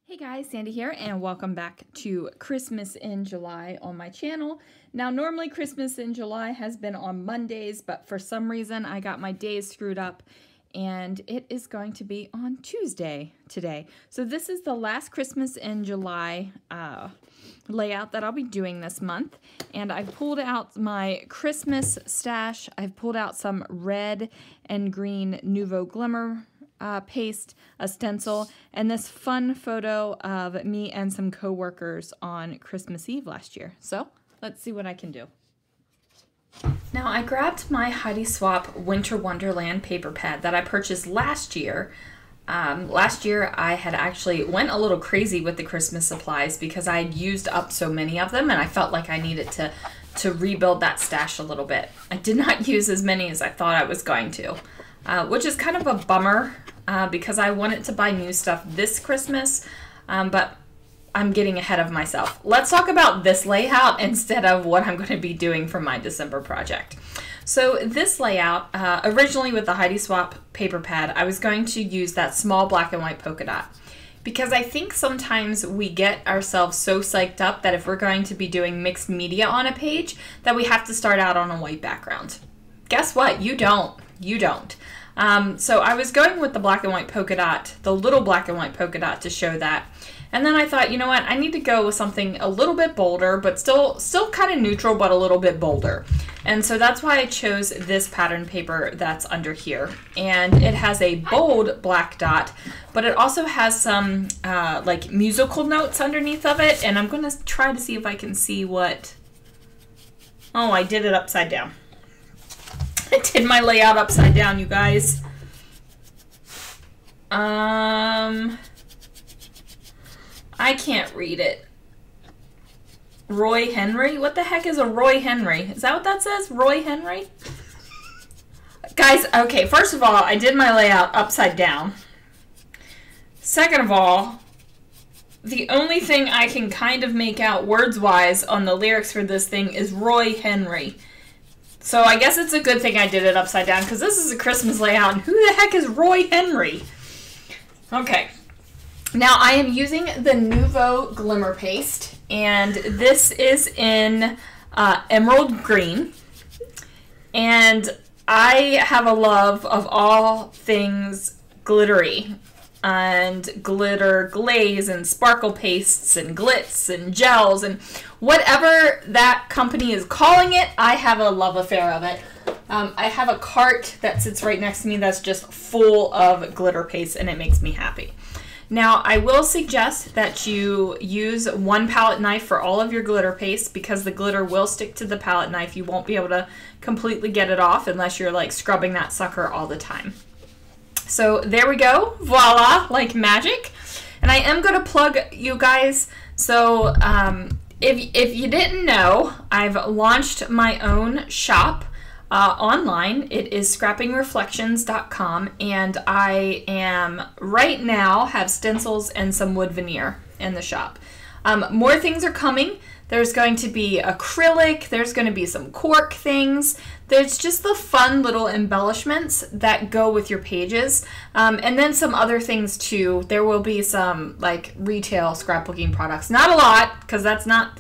Hey guys, Sandy here, and welcome back to Christmas in July on my channel. Now, normally Christmas in July has been on Mondays, but for some reason I got my days screwed up, and it is going to be on Tuesday today. So this is the last Christmas in July layout that I'll be doing this month, and I've pulled out my Christmas stash. I've pulled out some red and green Nouveau Glimmer paste, a stencil, and this fun photo of me and some co-workers on Christmas Eve last year. So let's see what I can do. Now I grabbed my Heidi Swapp Winter Wonderland paper pad that I purchased last year. Last year I had actually went a little crazy with the Christmas supplies because I had used up so many of them, and I felt like I needed to rebuild that stash a little bit. I did not use as many as I thought I was going to, which is kind of a bummer. Because I wanted to buy new stuff this Christmas, but I'm getting ahead of myself. Let's talk about this layout instead of what I'm going to be doing for my December project. So this layout, originally with the Heidi Swapp paper pad, I was going to use that small black and white polka dot. Because I think sometimes we get ourselves so psyched up that if we're going to be doing mixed media on a page, that we have to start out on a white background. Guess what? You don't. You don't. So I was going with the black and white polka dot, the little black and white polka dot to show that. And then I thought, you know what, I need to go with something a little bit bolder, but still kind of neutral, but a little bit bolder. And so that's why I chose this pattern paper that's under here. And it has a bold black dot, but it also has some like musical notes underneath of it. And I'm going to try to see if I can see what... Oh, I did it upside down. I did my layout upside down, you guys. I can't read it. Roy Henry? What the heck is a Roy Henry? Is that what that says? Roy Henry? Guys, okay, first of all, I did my layout upside down. Second of all, the only thing I can kind of make out words-wise on the lyrics for this thing is Roy Henry. So I guess it's a good thing I did it upside down, because this is a Christmas layout, and who the heck is Roy Henry? Okay. Now I am using the Nouveau Glimmer paste, and this is in emerald green. And I have a love of all things glittery, and glitter glaze and sparkle pastes and glitz and gels and whatever that company is calling it, I have a love affair of it. I have a cart that sits right next to me that's just full of glitter paste, and it makes me happy. Now, I will suggest that you use one palette knife for all of your glitter paste, because the glitter will stick to the palette knife. You won't be able to completely get it off unless you're like scrubbing that sucker all the time. So there we go, voila, like magic. And I am going to plug you guys. So if you didn't know, I've launched my own shop online. It is scrappingreflections.com, and I am right now have stencils and some wood veneer in the shop. More things are coming. There's going to be acrylic, there's going to be some cork things. There's just the fun little embellishments that go with your pages. And then some other things too. There will be some like retail scrapbooking products. Not a lot, because that's not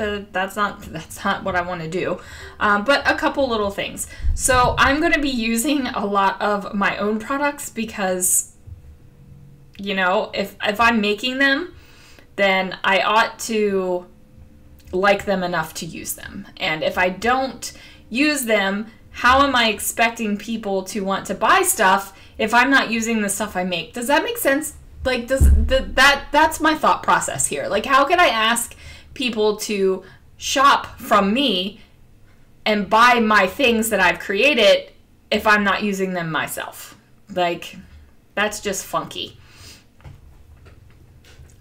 what I want to do. But a couple little things. So I'm going to be using a lot of my own products because, you know, if I'm making them, then I ought to like them enough to use them. And if I don't use them, how am I expecting people to want to buy stuff if I'm not using the stuff I make? Does that make sense? Like, that's my thought process here. Like, how can I ask people to shop from me and buy my things that I've created if I'm not using them myself? Like, that's just funky.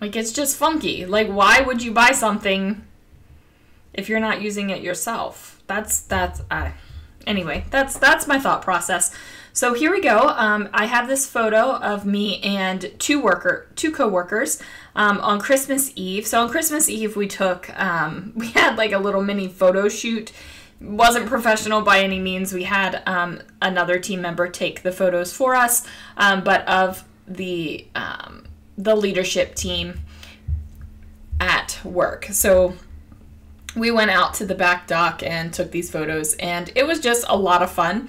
Like, it's just funky. Like, why would you buy something if you're not using it yourself? Anyway, that's my thought process. So here we go. I have this photo of me and two co-workers on Christmas Eve. So on Christmas Eve we had like a little mini photo shoot. Wasn't professional by any means. We had another team member take the photos for us, but of the leadership team. at work. So we went out to the back dock and took these photos, and it was just a lot of fun.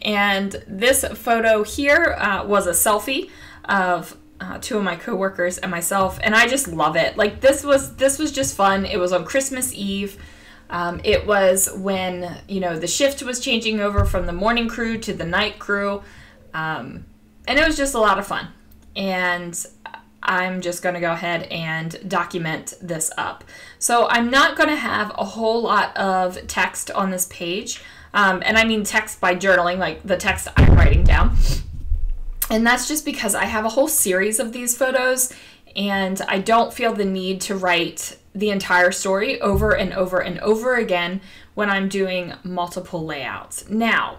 And this photo here was a selfie of two of my coworkers and myself, and I just love it. Like, this was just fun. It was on Christmas Eve. It was when, you know, the shift was changing over from the morning crew to the night crew, and it was just a lot of fun. And I'm just going to go ahead and document this up. So I'm not going to have a whole lot of text on this page. And I mean text by journaling, like the text I'm writing down. And that's just because I have a whole series of these photos, and I don't feel the need to write the entire story over and over and over again when I'm doing multiple layouts. Now,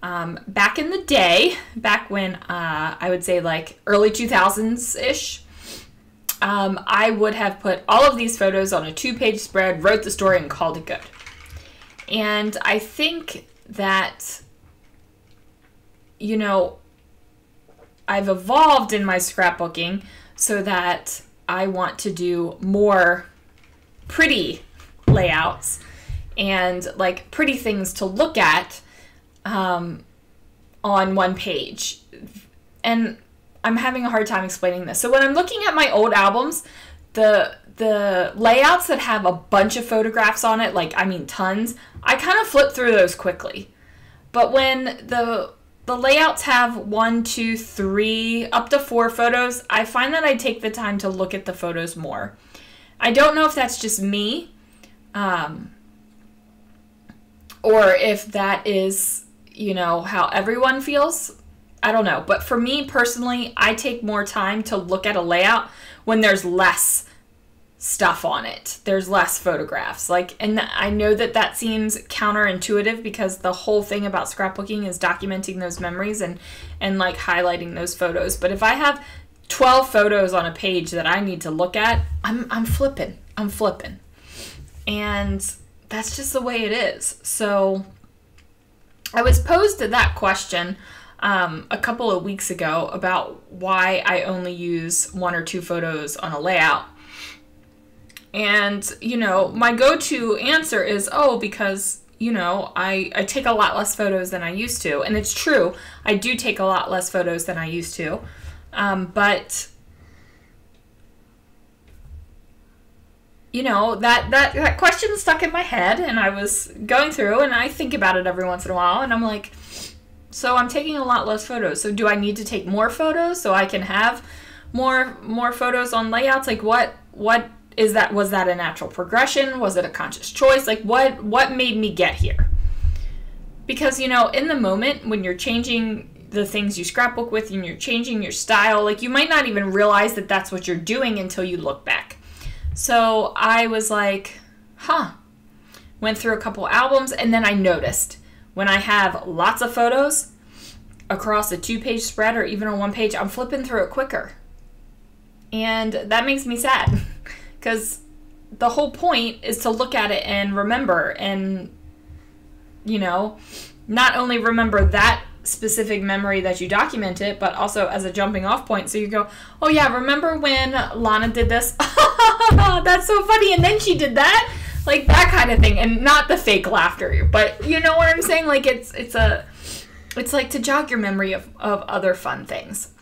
back in the day, back when I would say like early 2000s-ish, I would have put all of these photos on a 2-page spread, wrote the story, and called it good. And I think that, you know, I've evolved in my scrapbooking so that I want to do more pretty layouts and like pretty things to look at on one page. And I'm having a hard time explaining this. So when I'm looking at my old albums, the layouts that have a bunch of photographs on it, like, I mean tons, I kind of flip through those quickly. But when the layouts have 1, 2, 3, up to 4 photos, I find that I take the time to look at the photos more. I don't know if that's just me, or if that is, you know, how everyone feels. I don't know. But for me personally, I take more time to look at a layout when there's less stuff on it. There's less photographs. Like, and I know that that seems counterintuitive because the whole thing about scrapbooking is documenting those memories and like highlighting those photos. But if I have 12 photos on a page that I need to look at, I'm flipping. And that's just the way it is. So I was posed that question a couple of weeks ago about why I only use 1 or 2 photos on a layout. And, you know, my go-to answer is, oh, because, you know, I take a lot less photos than I used to. And it's true. I do take a lot less photos than I used to. But, you know, that question stuck in my head, and I was going through, and I think about it every once in a while, and I'm like, so I'm taking a lot less photos. So do I need to take more photos so I can have more photos on layouts? Like, what is that? Was that a natural progression? Was it a conscious choice? Like, what made me get here? Because, you know, in the moment when you're changing the things you scrapbook with and you're changing your style, like, you might not even realize that that's what you're doing until you look back. So I was like, went through a couple albums, and then I noticed when I have lots of photos across a 2-page spread or even on 1 page, I'm flipping through it quicker. And that makes me sad because the whole point is to look at it and remember, and, you know, not only remember that specific memory that you document it, but also as a jumping off point. So you go, oh yeah, remember when Lana did this? That's so funny. And then she did that. Like, that kind of thing. And not the fake laughter, but you know what I'm saying? Like, it's like to jog your memory of other fun things.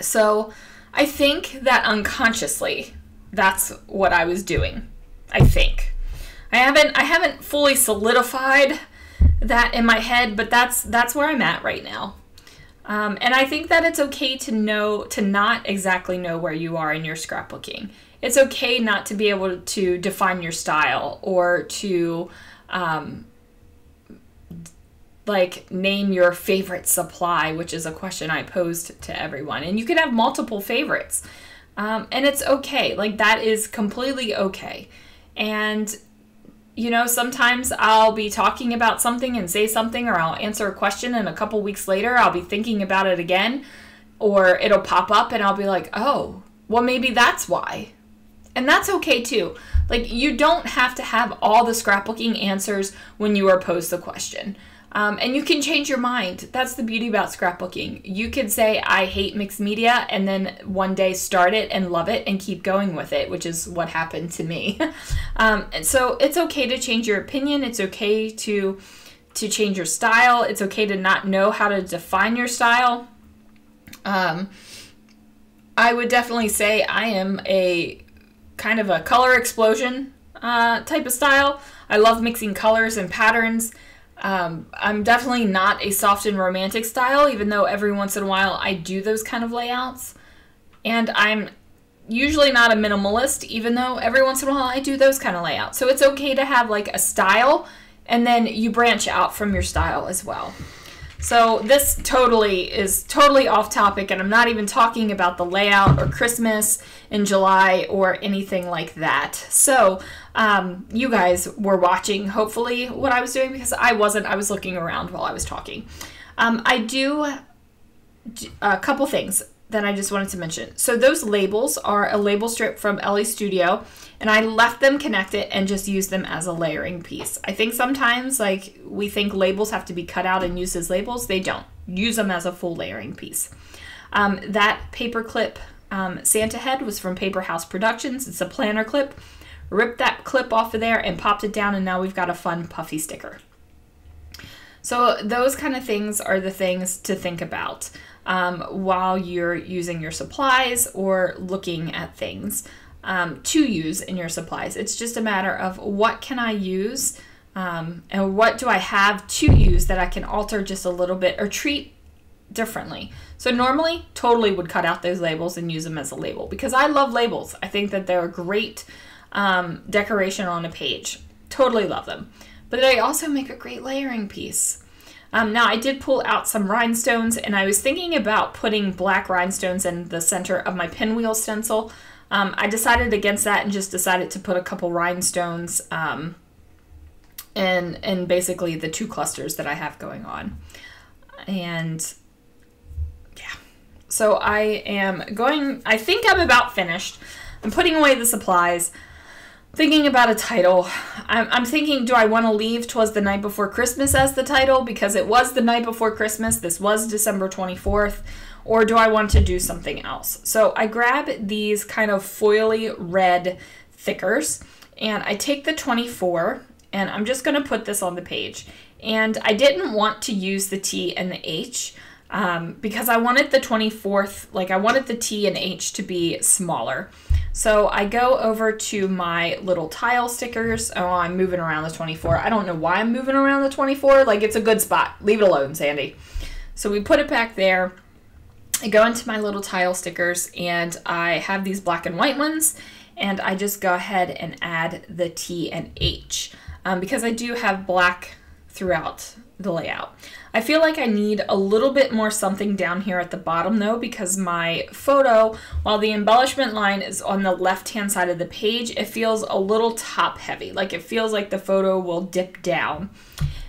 So I think that unconsciously that's what I was doing. I think. I haven't fully solidified that in my head, but that's where I'm at right now. And I think that it's okay to not exactly know where you are in your scrapbooking. It's okay not to be able to define your style or to like name your favorite supply, which is a question I posed to everyone. And you can have multiple favorites. And it's okay. Like, that is completely okay. And, you know, sometimes I'll be talking about something and say something, or I'll answer a question, and a couple weeks later I'll be thinking about it again, or it'll pop up and I'll be like, oh, well, maybe that's why. And that's okay too. Like, you don't have to have all the scrapbooking answers when you are posed the question. And you can change your mind. That's the beauty about scrapbooking. You could say, I hate mixed media, and then one day start it and love it and keep going with it, which is what happened to me. And so it's okay to change your opinion. It's okay to change your style. It's okay to not know how to define your style. I would definitely say I am a kind of a color explosion type of style. I love mixing colors and patterns. I'm definitely not a soft and romantic style, even though every once in a while I do those kind of layouts. And I'm usually not a minimalist, even though every once in a while I do those kind of layouts. So it's okay to have like a style, and then you branch out from your style as well. So this is totally off topic, and I'm not even talking about the layout or Christmas in July or anything like that. So you guys were watching, hopefully, what I was doing, because I wasn't. I was looking around while I was talking. I do a couple things that I just wanted to mention. So those labels are a label strip from Ellie Studio, and I left them connected and just used them as a layering piece. I think sometimes like we think labels have to be cut out and used as labels. They don't. Use them as a full layering piece. That paperclip Santa head was from Paper House Productions. It's a planner clip. Ripped that clip off of there and popped it down, and now we've got a fun puffy sticker. So those kind of things are the things to think about while you're using your supplies or looking at things to use in your supplies. It's just a matter of what can I use and what do I have to use that I can alter just a little bit or treat differently. So normally totally would cut out those labels and use them as a label, because I love labels. I think that they're a great decoration on a page. Totally love them. But they also make a great layering piece. Now I did pull out some rhinestones, and I was thinking about putting black rhinestones in the center of my Pinwheels stencil. I decided against that and just decided to put a couple rhinestones in basically the two clusters that I have going on. And yeah, so I think I'm about finished. I'm putting away the supplies. Thinking about a title. I'm thinking, do I want to leave "'Twas the Night Before Christmas" as the title, because it was the night before Christmas. This was December 24th. Or do I want to do something else? So I grab these kind of foily red thickers, and I take the 24, and I'm just going to put this on the page. And I didn't want to use the T and the H because I wanted the 24th, like I wanted the T and H to be smaller. So I go over to my little tile stickers. Oh, I'm moving around the 24. I don't know why I'm moving around the 24. Like, it's a good spot. Leave it alone, Sandy. So we put it back there. I go into my little tile stickers, and I have these black and white ones, and I just go ahead and add the T and H because I do have black throughout the layout. I feel like I need a little bit more something down here at the bottom though, because my photo, while the embellishment line is on the left-hand side of the page, it feels a little top heavy. Like it feels like the photo will dip down.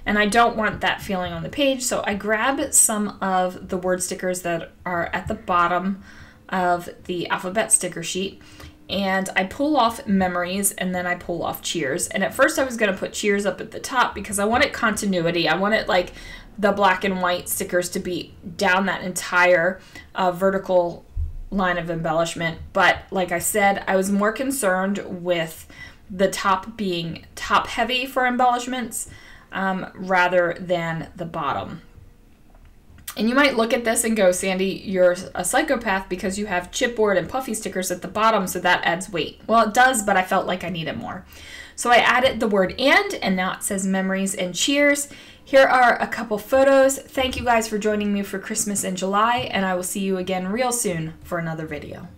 And I don't want that feeling on the page, so I grab some of the word stickers that are at the bottom of the alphabet sticker sheet, and I pull off memories, and then I pull off cheers. And at first I was going to put cheers up at the top because I wanted continuity. I wanted like the black and white stickers to be down that entire vertical line of embellishment. But like I said, I was more concerned with the top being top heavy for embellishments rather than the bottom. And you might look at this and go, Sandy, you're a psychopath because you have chipboard and puffy stickers at the bottom, so that adds weight. Well, it does, but I felt like I needed more. So I added the word and now it says memories and cheers. Here are a couple photos. Thank you guys for joining me for Christmas in July, and I will see you again real soon for another video.